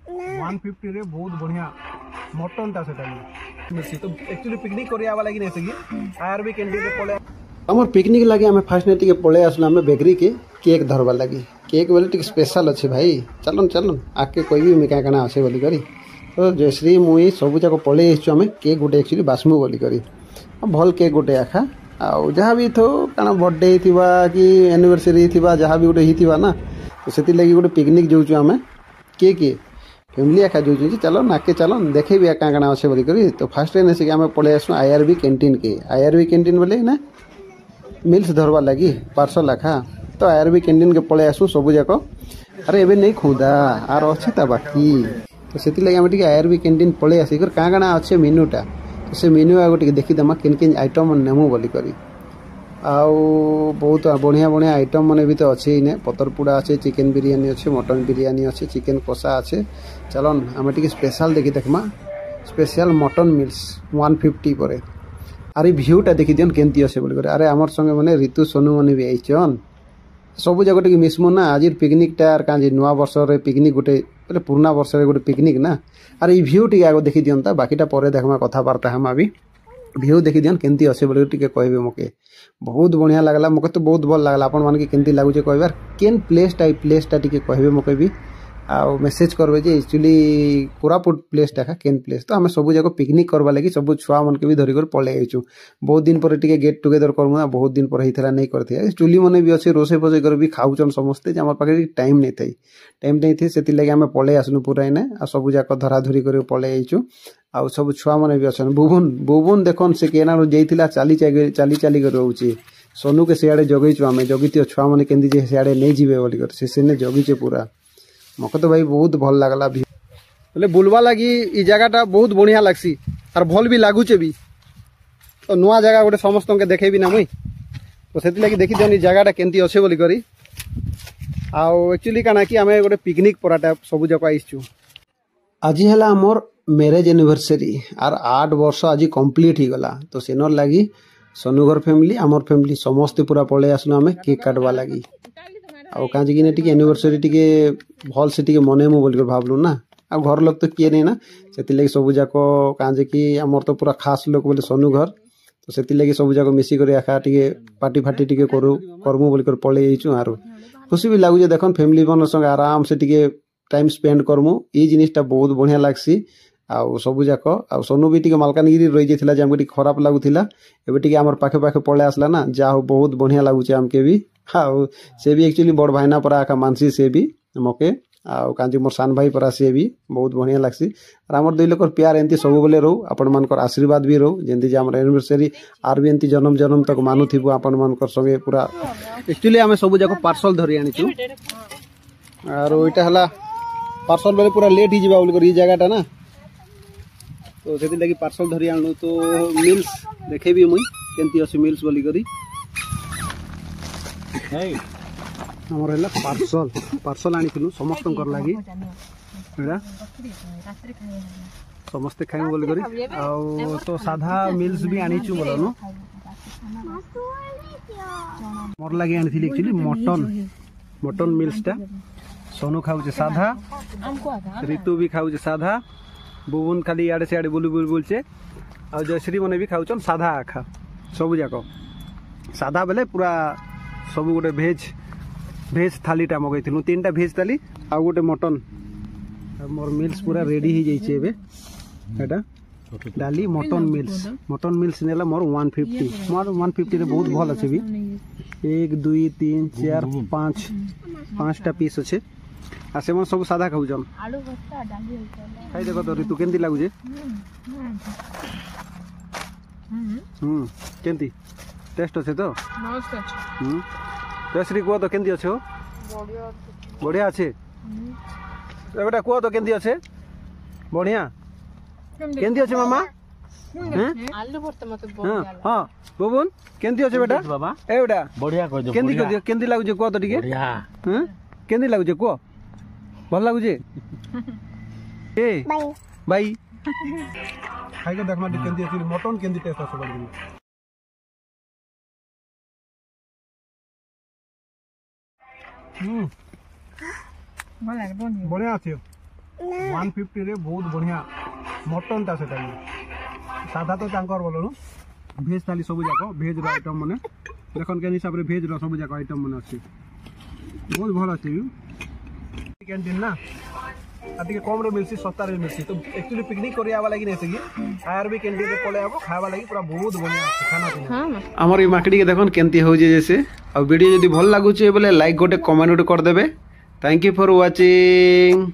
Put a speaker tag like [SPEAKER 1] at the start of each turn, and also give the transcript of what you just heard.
[SPEAKER 1] 150 रे बहुत बढ़िया मटन ता सेटा मिसी तो एक्चुअली पिकनिक करिया वाला कि नै सकी आरबी कैंटीन रे पळे हमर पिकनिक लागि हमें फास्ट ने टिके पळे आसला हमें बेकरी के केक धरवा लागि केक बोले टिके स्पेशल अछि भाई चलन चलन आके कोई भी का कना आसे बोली करी तो जयश्री मुई सब जाक पळे आइछु हमें केक गोटे एक्चुअली बासमु बोली करी भल केक गोटे आखा आ जहाँ भी थो काना बर्थडे थिबा कि एनिवर्सरी थिबा जहाँ भी गोटे हिथिबा ना तो सेति लागि गोटे पिकनिक जोचु हमें के फैमिली आखा जोचु चलो नाके चलो देखे भी का काना आसे बोली करी तो फास्ट ने से हमें पळे आसु आईआरबी कैंटीन के आईआरबी कैंटीन बोले ना मिल्स धरवा लगी पार्सल आखा तो आईआरबी कैंटीन के पळे आसु सब जाक अरे एबे नहीं खुदा आर अछि ता बाकी तो सेति लागि हम टिके आईआरबी कैंटीन पळे आसी कर का काना अछि मेनूटा तो से मेनू आ गोटे देखि दमा किन किन आइटम नेमु बोली करी आउ बहुत बढ़िया बढ़िया आइटम माने भी तो अच्छे ने पतरपुड़ा अच्छे चिकेन बिरयानी अच्छे मटन बिरयानी अच्छे चिकेन कषा अच्छे चलन आम टी स्पेशल देखी देखमा स्पेशल मटन मिल्स 150 पर अरे भ्यूटा देखी दियन केमती अच्छे बोली अरे आमर संगे माने ऋतु सोनू माने भी आइछन सब जगह टी मिसमु ना आज पिकनिक टा आर काजी नुआ वर्ष रे पिकनिक गोटे बोले पुराना वर्ष रे गोटे पिकनिक ना अरे ई भ्यू टी आगो देखी दियंता बाकीटा परे देखमा कथाबार्ता हम अभी भ्यू देखी दियन केमती अच्छे बोली टिके कहबे मके बहुत बढ़िया लगला मके तो बहुत भल लगला अपन मान के केमती लागु जे कहबार केन प्लेस टा टिके कहबे मके भी आ मेसेज करबे जे एक्चुअली कोरापुट प्लेस टा केन प्लेस तो हम सब जगह पिकनिक करबा लागि सब छुआ मन के भी धरि कर पळे आइछु बहुत दिन पर टिके गेट टुगेदर करमु ना बहुत दिन पर हिथला नहीं करथे चुली मने भी अछि रोसे पजे कर भी खाउचन समस्ते जे हमर पाखे टाइम नहीं थे सेति लागि हम पळे आसनु पूरा ने आ सब जगह धरा धरी कर पळे आइछु आ सब छुआ मने भी अछन बुबुन देखन से केना रो जइथिला चाली चाली कर रहउची सोनू के सियाड़े जगैछु हमें जगितियो छुआ मने केंदी जे सियाड़े नहीं जिवे बोली कर से ने जगिचे पूरा मके तो भाई बहुत भल लागला भी बोले बुलवा लगी ई जगहटा बहुत बढ़िया लागसी और भल भी लागुचे भी तो नुआ जगह गोटे समस्त के देखेबी ना मुई तो सेति लागि देखि जनी जगहटा केंती अच्छे बोली करी आ एक्चुअली काना कि आमे गोटे पिकनिक पराटा सब जक आइछु आज हला हमर मैरिज एनिवर्सरी आर 8 वर्ष आज कंप्लीट ही गला तो सेनर लागि सोनुगर फैमिली हमर फैमिली समस्त पूरा पळे आसनु हमें केक काटवा लागि आ काजी कि टिके एनिवर्सरी टिके भल से टिके मनेमु बोल के भाबलु ना आ घर लोग तो किए नहीं ना सेति लागि सब जाको काजे कि हमर तो पूरा खास लोग बोले सोनू घर तो सेति लागि सब जाको मिसी करे आखा टिके पार्टी फाटी टिके करमु बोल कर पळे आइछु आरो खुशी भी लागु जे देखन फैमिली मन संग आराम से टिके टाइम स्पेंड करमु ई जिनिसटा बहुत बढ़िया लागसी आ सब जाक आ सोनू भी टिके मालकानगिरी रही जाइथिला जे हमके टिके खराब लागुथिला एबे टिके हमर पाखे पाखे पळे आसला ना जा हो बहुत बढ़िया लागु छे हमके भी हाँ से भी एक्चुअली बड़ भाईना परा आका मानसी से भी मके आ कांजी मोर सान भाई परा से भी बहुत बढ़िया लागसी और हमर दुई लोकर प्यार एंती सब बोले रहू अपन मानकर आशीर्वाद भी रहू जेंती जे हमर एनिवर्सरी आर भी एंती जन्म जन्म तक मानु थिबो अपन मानकर संगे पूरा एक्चुअली हमें सब जाको पार्सल धरि आनिछु और ओइटा हला पार्सल बेले पूरा लेट ही जिबा बोल कर ई जगहटा ना तो सेति लागि पार्सल धरि आनु तो मिल्स देखेबी मुई केंती अछि मिल्स बोली करी हमर हला पार्सल आनी थिलु समस्त कर लागि एडा समस्त खाइ बोल करी आ तो साधा मिल्स भी आनी छु बोलनु मोर लागि आनी थिली एक्चुअली मटन मिल्स टा सोनू खाउ जे साधा ऋतु भी खाउ जे साधा बुबुन खाली याडे से याडे बुल छे आ जयश्री मने भी खाउचन साधा आखा सब जाको साधा बेले पूरा सब गोटे भेज थालीटा मगैथिलु 3टा भेज थाली आ गोटे मटन मोर मिल्स पूरा रेडी ही जाइछे एबे एटा डाली मटन मिल्स नेला मोर 150 रे बहुत भल अछि भी 1 2 3 4 5 5टा पीस अछि आ सेमन सब सादा खाउजन आलू भत्ता डाली खाइ देखो तो ऋतु केंती लागु जे केंती टेस्ट अछि तो मस्त अछि जयश्री को तो केंती अछि हो बढ़िया अछि एबेटा को तो केंती अछि बढ़िया केंती अछि मामा आलू भत्ता मते बढ़िया हां बबुन केंती अछि बेटा बाबा एबेटा बढ़िया कह दे केंती लागु जे को तो टिके बढ़िया हैं केंती लागु जे को भल लागु जे ए बाई खाइ के देखमा केंती अछि मटन केंती टेस्ट अछि बोल बढ़िया अच्छे 150 रे बहुत बढ़िया मटन ता सेटा साधा तो तांकर बोलनु भेज थाली सब जाक भेज रो आइटम माने देखन के हिसाब रे भेज रो सब जाक आइटम माने अछि बहुत भल अछि कैंटीन ना आदि के कम रे मिलसी सस्ता रे मिलसी तो एक्चुअली पिकनिक करिया वाला कि नेसे कि आरबी कैंटीन रे पले आबो खावा लागि पूरा बहुत बढ़िया खाना पीना हमर ई माकड़ी के देखन केंती हो जे जैसे आ वीडियो जदी भल लागु छे बोले लाइक गोटे कमेंट गोटे कर देबे थैंक यू फॉर वाचिंग।